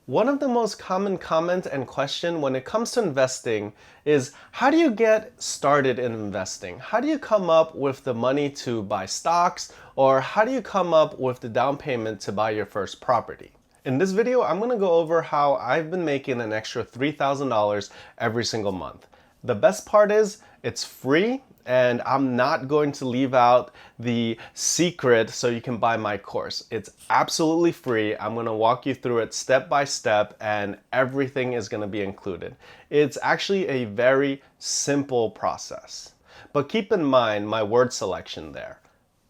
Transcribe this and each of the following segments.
One of the most common comment and question when it comes to investing is, how do you get started in investing? How do you come up with the money to buy stocks, or how do you come up with the down payment to buy your first property? In this video, I'm going to go over how I've been making an extra $3,000 every single month. The best part is it's free, and I'm not going to leave out the secret so you can buy my course. It's absolutely free. I'm going to walk you through it step by step, and everything is going to be included. It's actually a very simple process. But keep in mind my word selection there.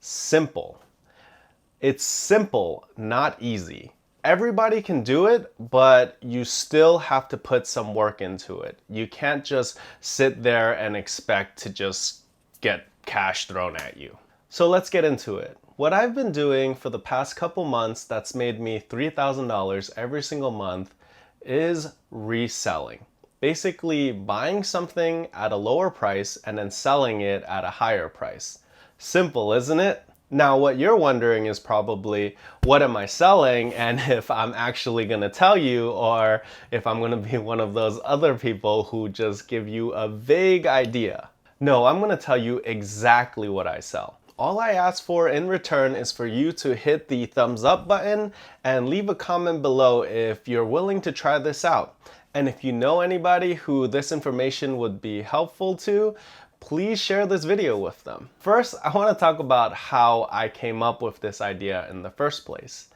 Simple. It's simple, not easy. Everybody can do it, but you still have to put some work into it. You can't just sit there and expect to just get cash thrown at you. So let's get into it. What I've been doing for the past couple months that's made me $3,000 every single month is reselling. Basically buying something at a lower price and then selling it at a higher price. Simple, isn't it? Now, what you're wondering is probably, what am I selling, and if I'm actually going to tell you, or if I'm going to be one of those other people who just give you a vague idea. No, I'm going to tell you exactly what I sell. All I ask for in return is for you to hit the thumbs up button and leave a comment below if you're willing to try this out. And if you know anybody who this information would be helpful to, please share this video with them. First, I want to talk about how I came up with this idea in the first place.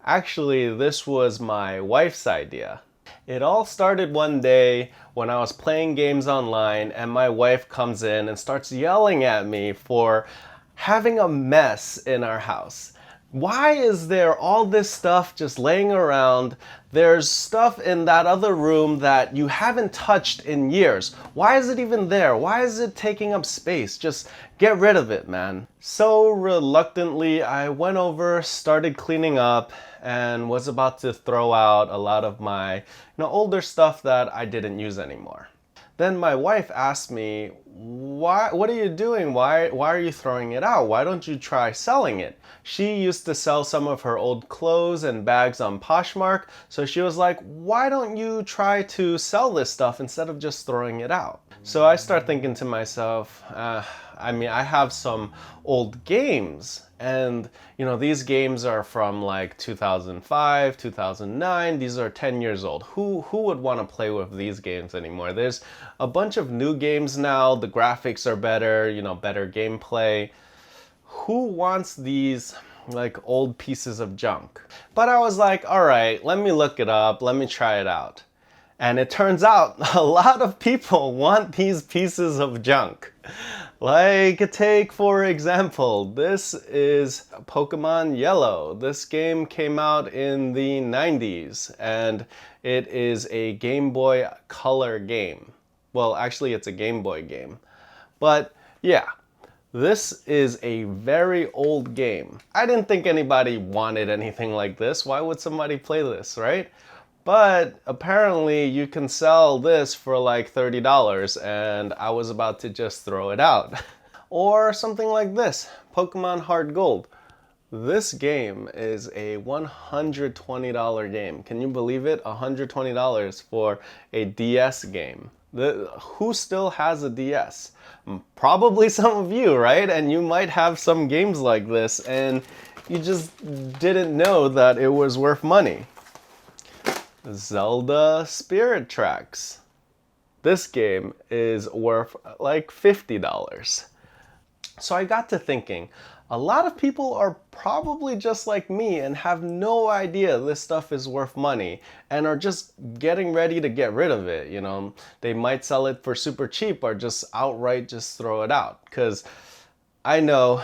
Actually, this was my wife's idea. It all started one day when I was playing games online, and my wife comes in and starts yelling at me for having a mess in our house. Why is there all this stuff just laying around? There's stuff in that other room that you haven't touched in years. Why is it even there? Why is it taking up space? Just get rid of it, man. So reluctantly, I went over, started cleaning up, and was about to throw out a lot of my older stuff that I didn't use anymore. Then my wife asked me, what are you doing? Why are you throwing it out? Why don't you try selling it? She used to sell some of her old clothes and bags on Poshmark, so she was like, why don't you try to sell this stuff instead of just throwing it out? So I start thinking to myself, I have some old games, and these games are from like 2005, 2009. These are 10 years old. Who would want to play with these games anymore? There's a bunch of new games now. The graphics are better, better gameplay. Who wants these like old pieces of junk? But I was like, all right, let me look it up. Let me try it out. And it turns out a lot of people want these pieces of junk. Like, take for example, this is Pokemon Yellow. This game came out in the 90s, and it is a Game Boy Color game. Well, actually it's a Game Boy game. But yeah, this is a very old game. I didn't think anybody wanted anything like this. Why would somebody play this, right? But apparently you can sell this for like $30, and I was about to just throw it out. Or something like this, Pokemon Heart Gold. This game is a $120 game. Can you believe it? $120 for a DS game. Who still has a DS? Probably some of you, right? And you might have some games like this, and you just didn't know that it was worth money. Zelda Spirit Tracks. This game is worth like $50. So I got to thinking, a lot of people are probably just like me and have no idea this stuff is worth money and are just getting ready to get rid of it. They might sell it for super cheap or just outright just throw it out. Because I know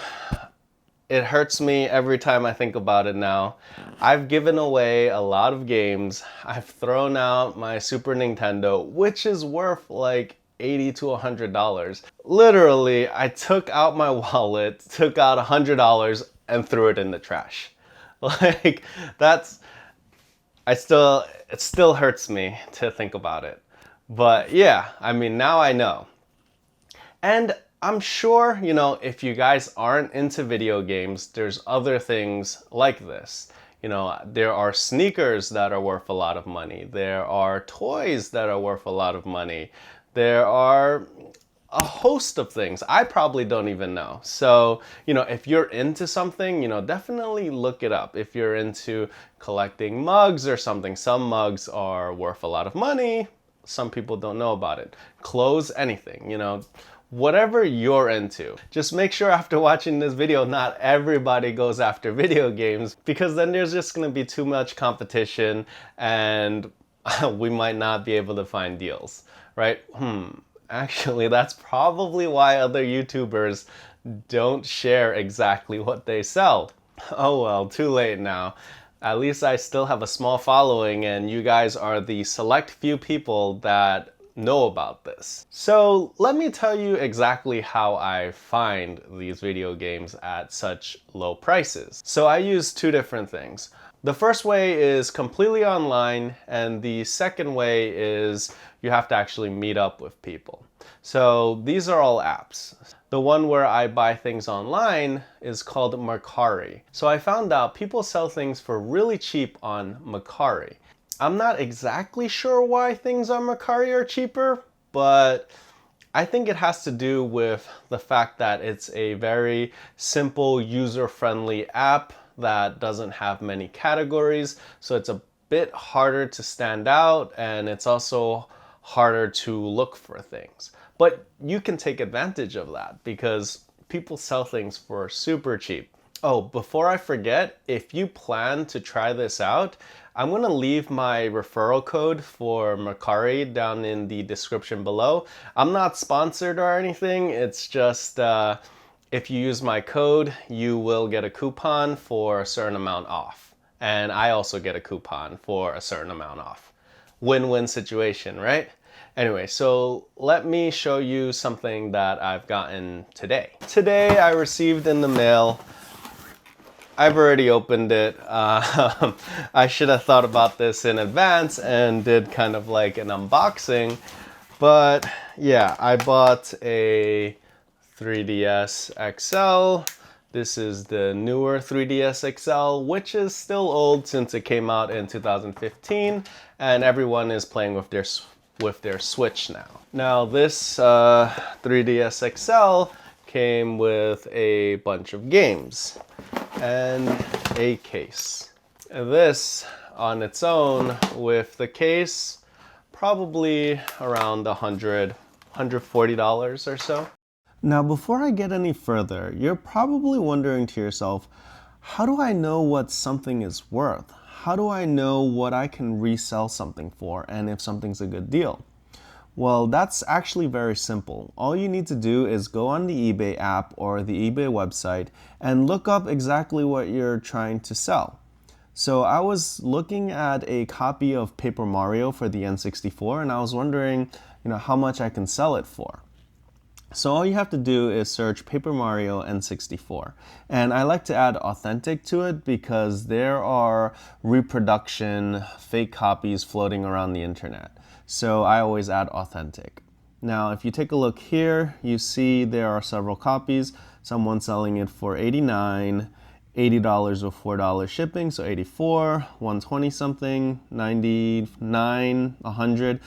it hurts me every time I think about it now. I've given away a lot of games. I've thrown out my Super Nintendo, which is worth like $80 to $100. Literally, I took out my wallet, took out $100 and threw it in the trash. Like, it still hurts me to think about it. But yeah, now I know. And I'm sure, if you guys aren't into video games, there's other things like this. You know, there are sneakers that are worth a lot of money. There are toys that are worth a lot of money. There are a host of things I probably don't even know. So, you know, if you're into something, you know, definitely look it up. If you're into collecting mugs or something, some mugs are worth a lot of money. Some people don't know about it. Clothes, anything, you know, whatever you're into. Just make sure after watching this video, not everybody goes after video games, because then there's just going to be too much competition and we might not be able to find deals, right? Actually, that's probably why other YouTubers don't share exactly what they sell. Oh well, too late now. At least I still have a small following, and you guys are the select few people that know about this. So let me tell you exactly how I find these video games at such low prices. So I use two different things. The first way is completely online, and the second way is you have to actually meet up with people. So these are all apps. The one where I buy things online is called Mercari. So I found out people sell things for really cheap on Mercari. I'm not exactly sure why things on Mercari are cheaper, but I think it has to do with the fact that it's a very simple, user-friendly app that doesn't have many categories, so it's a bit harder to stand out, and it's also harder to look for things. But you can take advantage of that because people sell things for super cheap. Oh, before I forget, if you plan to try this out, I'm going to leave my referral code for Mercari down in the description below. I'm not sponsored or anything, it's just if you use my code, you will get a coupon for a certain amount off. And I also get a coupon for a certain amount off. Win-win situation, right? Anyway, so let me show you something that I've gotten today. Today I received in the mail, I've already opened it. I should have thought about this in advance and did kind of like an unboxing. But yeah, I bought a 3DS XL. This is the newer 3DS XL, which is still old since it came out in 2015, and everyone is playing with their Switch now. Now this 3DS XL came with a bunch of games and a case. This on its own with the case, probably around $140 or so. Now, before I get any further, you're probably wondering to yourself, how do I know what something is worth? How do I know what I can resell something for and if something's a good deal? Well, that's actually very simple. All you need to do is go on the eBay app or the eBay website and look up exactly what you're trying to sell. So I was looking at a copy of Paper Mario for the N64, and I was wondering, how much I can sell it for. So all you have to do is search Paper Mario N64. And I like to add authentic to it because there are reproduction fake copies floating around the internet. So I always add authentic. Now, if you take a look here, you see there are several copies. Someone selling it for $89, $80 with $4 shipping, so $84, $120 something, $99, $100.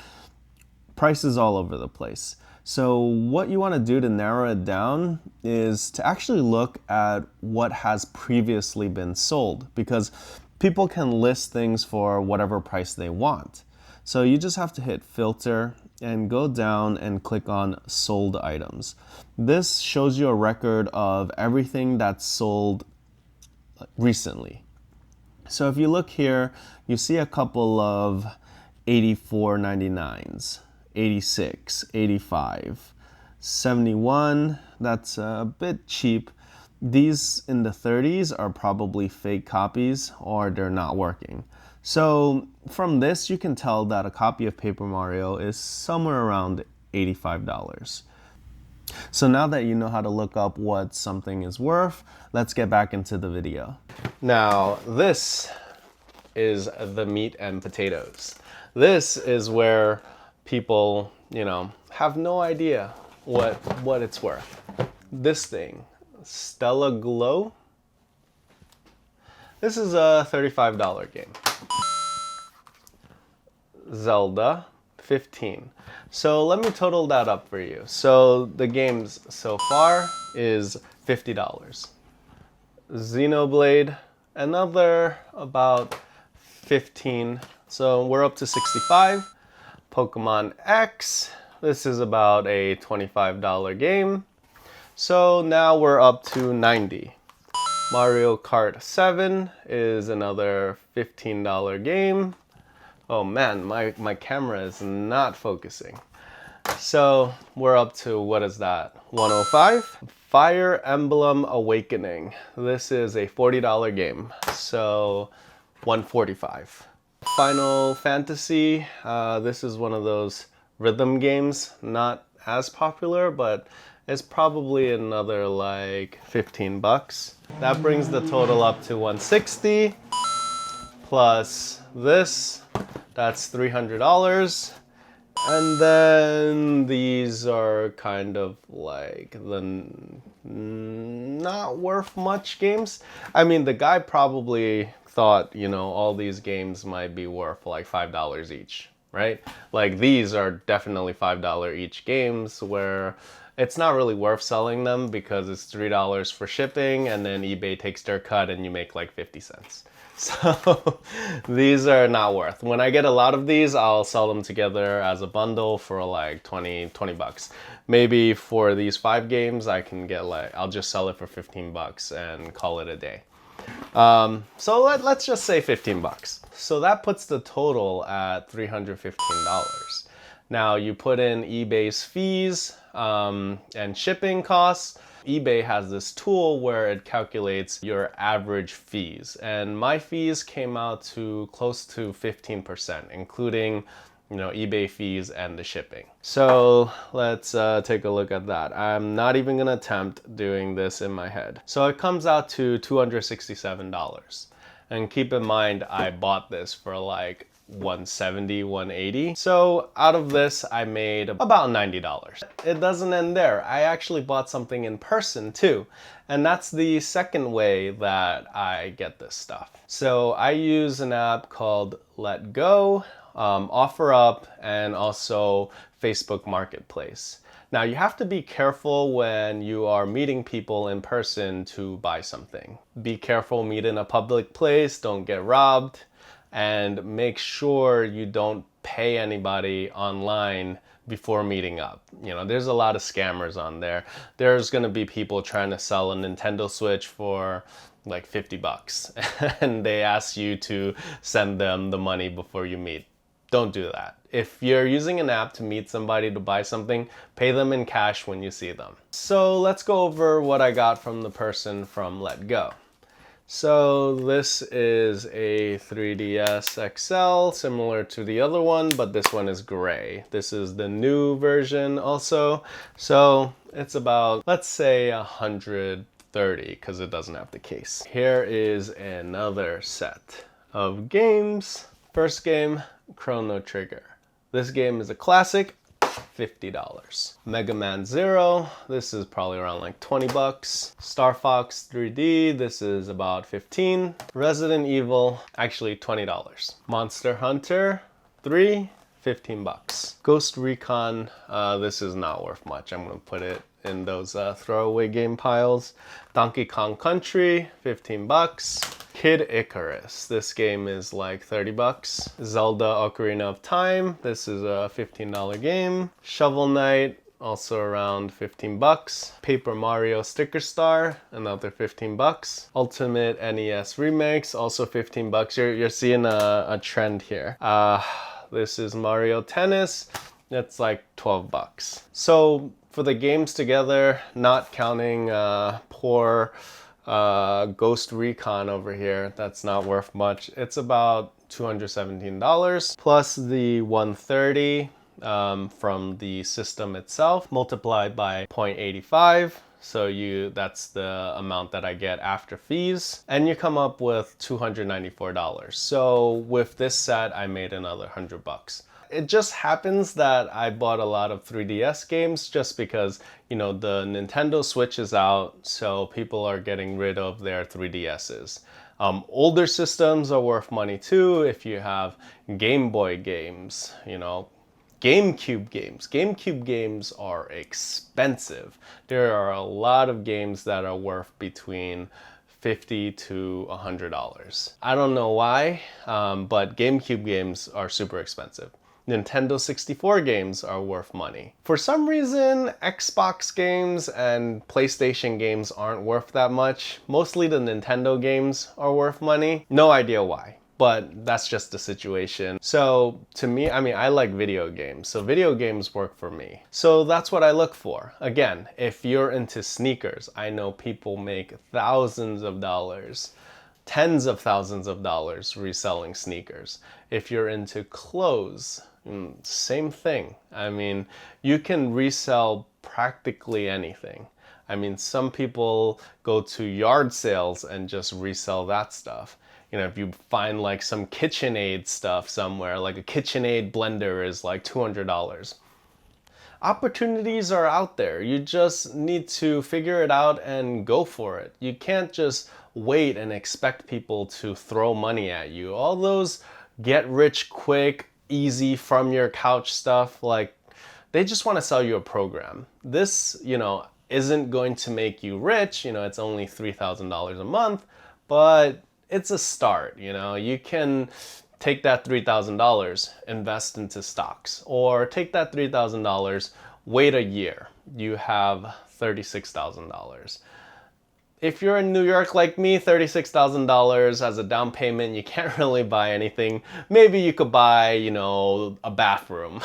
Prices all over the place. So what you want to do to narrow it down is to actually look at what has previously been sold, because people can list things for whatever price they want. So you just have to hit filter and go down and click on sold items. This shows you a record of everything that's sold recently. So if you look here, you see a couple of $84.99s. 86, 85, 71, that's a bit cheap. These in the 30s are probably fake copies or they're not working. So from this you can tell that a copy of Paper Mario is somewhere around $85. So now that you know how to look up what something is worth, let's get back into the video. Now this is the meat and potatoes. This is where people, have no idea what it's worth. This thing, Stella Glow. This is a $35 game. Zelda, 15. So let me total that up for you. So the games so far is $50. Xenoblade, another about 15. So we're up to 65. Pokemon X, this is about a $25 game. So now we're up to 90. Mario Kart 7 is another $15 game. Oh man, my camera is not focusing. So we're up to, what is that, 105? Fire Emblem Awakening. This is a $40 game, so 145. Final Fantasy, this is one of those rhythm games, not as popular, but it's probably another like 15 bucks. That brings the total up to 160, plus this, that's $300. And then these are kind of like the not worth much games. I mean, the guy probably thought, you know, all these games might be worth like $5 each, right? Like these are definitely $5 each games where it's not really worth selling them because it's $3 for shipping and then eBay takes their cut and you make like 50 cents. So these are not worth. When I get a lot of these, I'll sell them together as a bundle for like 20 bucks. Maybe for these 5 games, I can get like, I'll just sell it for 15 bucks and call it a day. So let's just say 15 bucks. So that puts the total at $315. Now you put in eBay's fees and shipping costs. eBay has this tool where it calculates your average fees, and my fees came out to close to 15%, including, you know, eBay fees and the shipping. So let's take a look at that. I'm not even gonna attempt doing this in my head. So it comes out to $267. And keep in mind, I bought this for like 170, 180. So out of this, I made about $90. It doesn't end there. I actually bought something in person too. And that's the second way that I get this stuff. So I use an app called Let Go, OfferUp, and also Facebook Marketplace. Now you have to be careful when you are meeting people in person to buy something. Be careful, meet in a public place, don't get robbed. And make sure you don't pay anybody online before meeting up. You know, there's a lot of scammers on there. There's gonna be people trying to sell a Nintendo Switch for like 50 bucks and they ask you to send them the money before you meet. Don't do that. If you're using an app to meet somebody to buy something, pay them in cash when you see them. So let's go over what I got from the person from Let Go. So this is a 3DS XL, similar to the other one, but this one is gray. This is the new version also. So it's about, let's say 130, because it doesn't have the case. Here is another set of games. First game, Chrono Trigger. This game is a classic. $50. Mega Man Zero, this is probably around like 20 bucks. Star Fox 3D, this is about 15. Resident Evil, actually $20. Monster Hunter 3, 15 bucks. Ghost Recon, this is not worth much. I'm gonna put it in those throwaway game piles. Donkey Kong Country, 15 bucks. Kid Icarus, this game is like 30 bucks. Zelda Ocarina of Time, this is a $15 game. Shovel Knight, also around 15 bucks. Paper Mario Sticker Star, another 15 bucks. Ultimate NES Remakes, also 15 bucks. You're seeing a trend here. This is Mario Tennis, it's like 12 bucks. So for the games together, not counting poor Ghost Recon over here, that's not worth much. It's about $217 plus the 130 from the system itself multiplied by 0.85. So that's the amount that I get after fees, and you come up with $294. So with this set, I made another 100 bucks. It just happens that I bought a lot of 3DS games just because, you know, the Nintendo Switch is out, so people are getting rid of their 3DSs. Older systems are worth money too. If you have Game Boy games, GameCube games. GameCube games are expensive. There are a lot of games that are worth between $50 to $100. I don't know why, but GameCube games are super expensive. Nintendo 64 games are worth money. For some reason, Xbox games and PlayStation games aren't worth that much. Mostly the Nintendo games are worth money. No idea why, but that's just the situation. So to me, I like video games, so video games work for me. So that's what I look for. Again, if you're into sneakers, I know people make thousands of dollars, tens of thousands of dollars reselling sneakers. If you're into clothes, same thing. You can resell practically anything. Some people go to yard sales and just resell that stuff. If you find like some KitchenAid stuff somewhere, like a KitchenAid blender is like $200. Opportunities are out there. You just need to figure it out and go for it. You can't just wait and expect people to throw money at you. All those get rich quick, easy from your couch stuff, like they just want to sell you a program. This, isn't going to make you rich. It's only $3,000 a month, but it's a start. You can take that $3,000, invest into stocks, or take that $3,000, wait a year. You have $36,000. If you're in New York like me, $36,000 as a down payment, you can't really buy anything. Maybe you could buy, a bathroom.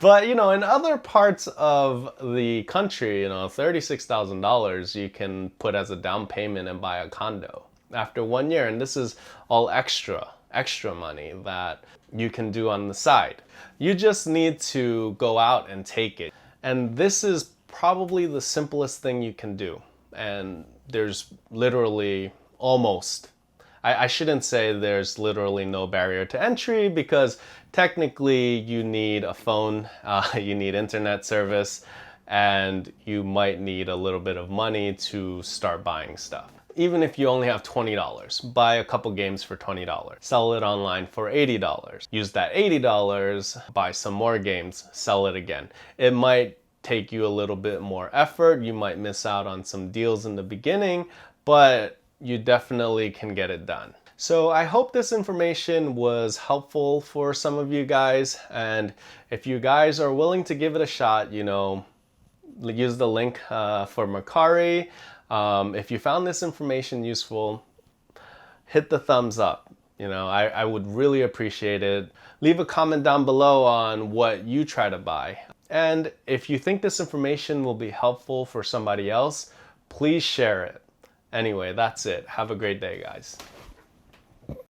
But, in other parts of the country, $36,000 you can put as a down payment and buy a condo after 1 year. And this is all extra money that you can do on the side. You just need to go out and take it. And this is probably the simplest thing you can do. And there's literally I shouldn't say there's literally no barrier to entry, because technically you need a phone, you need internet service, and you might need a little bit of money to start buying stuff. Even if you only have $20, buy a couple games for $20, sell it online for $80. Use that $80, buy some more games, sell it again. It might take you a little bit more effort. You might miss out on some deals in the beginning, but you definitely can get it done. So I hope this information was helpful for some of you guys. And if you guys are willing to give it a shot, use the link for Mercari. If you found this information useful, hit the thumbs up. I would really appreciate it. Leave a comment down below on what you try to buy. And if you think this information will be helpful for somebody else, please share it. Anyway, that's it. Have a great day, guys.